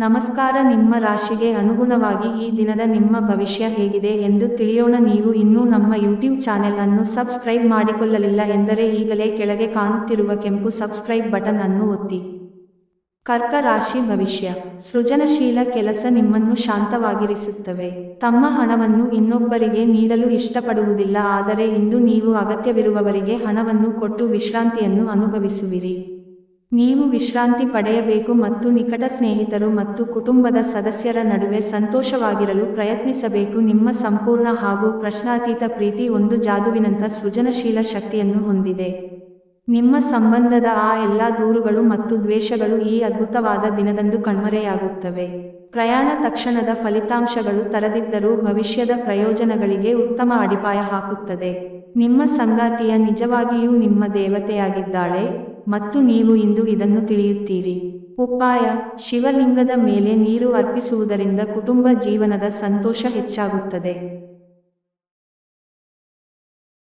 ನಮಸ್ಕಾರ. ನಿಮ್ಮ ರಾಶಿಗೆ ಅನುಗುಣವಾಗಿ ಈ ದಿನದ ನಿಮ್ಮ ಭವಿಷ್ಯ ಹೇಗಿದೆ ಎಂದು ತಿಳಿಯೋಣ. ನೀವು ಇನ್ನೂ ನಮ್ಮ ಯೂಟ್ಯೂಬ್ ಚಾನೆಲ್ ಅನ್ನು ಸಬ್ಸ್ಕ್ರೈಬ್ ಮಾಡಿಕೊಳ್ಳಲಿಲ್ಲ ಎಂದರೆ ಈಗಲೇ ಕೆಳಗೆ ಕಾಣುತ್ತಿರುವ ಕೆಂಪು ಸಬ್ಸ್ಕ್ರೈಬ್ ಬಟನ್ ಅನ್ನು ಒತ್ತಿ. ಕರ್ಕ ರಾಶಿ ಭವಿಷ್ಯ. ಸೃಜನಶೀಲ ಕೆಲಸ ನಿಮ್ಮನ್ನು ಶಾಂತವಾಗಿರಿಸುತ್ತವೆ. ತಮ್ಮ ಹಣವನ್ನು ಇನ್ನೊಬ್ಬರಿಗೆ ನೀಡಲು ಇಷ್ಟಪಡುವುದಿಲ್ಲ, ಆದರೆ ಇಂದು ನೀವು ಅಗತ್ಯವಿರುವವರಿಗೆ ಹಣವನ್ನು ಕೊಟ್ಟು ವಿಶ್ರಾಂತಿಯನ್ನು ಅನುಭವಿಸುವಿರಿ. ನೀವು ವಿಶ್ರಾಂತಿ ಪಡೆಯಬೇಕು ಮತ್ತು ನಿಕಟ ಸ್ನೇಹಿತರು ಮತ್ತು ಕುಟುಂಬದ ಸದಸ್ಯರ ನಡುವೆ ಸಂತೋಷವಾಗಿರಲು ಪ್ರಯತ್ನಿಸಬೇಕು. ನಿಮ್ಮ ಸಂಪೂರ್ಣ ಹಾಗೂ ಪ್ರಶ್ನಾತೀತ ಪ್ರೀತಿ ಒಂದು ಜಾದುವಿನಂಥ ಸೃಜನಶೀಲ ಶಕ್ತಿಯನ್ನು ಹೊಂದಿದೆ. ನಿಮ್ಮ ಸಂಬಂಧದ ಆ ಎಲ್ಲ ದೂರುಗಳು ಮತ್ತು ದ್ವೇಷಗಳು ಈ ಅದ್ಭುತವಾದ ದಿನದಂದು ಕಣ್ಮರೆಯಾಗುತ್ತವೆ. ಪ್ರಯಾಣ ತಕ್ಷಣದ ಫಲಿತಾಂಶಗಳು ತರದಿದ್ದರೂ ಭವಿಷ್ಯದ ಪ್ರಯೋಜನಗಳಿಗೆ ಉತ್ತಮ ಅಡಿಪಾಯ ಹಾಕುತ್ತದೆ. ನಿಮ್ಮ ಸಂಗಾತಿಯ ನಿಜವಾಗಿಯೂ ನಿಮ್ಮ ದೇವತೆಯಾಗಿದ್ದಾಳೆ ಮತ್ತು ನೀವು ಇಂದು ಇದನ್ನು ತಿಳಿಯುತ್ತೀರಿ. ಉಪಾಯ: ಶಿವಲಿಂಗದ ಮೇಲೆ ನೀರು ಅರ್ಪಿಸುವುದರಿಂದ ಕುಟುಂಬ ಜೀವನದ ಸಂತೋಷ ಹೆಚ್ಚಾಗುತ್ತದೆ.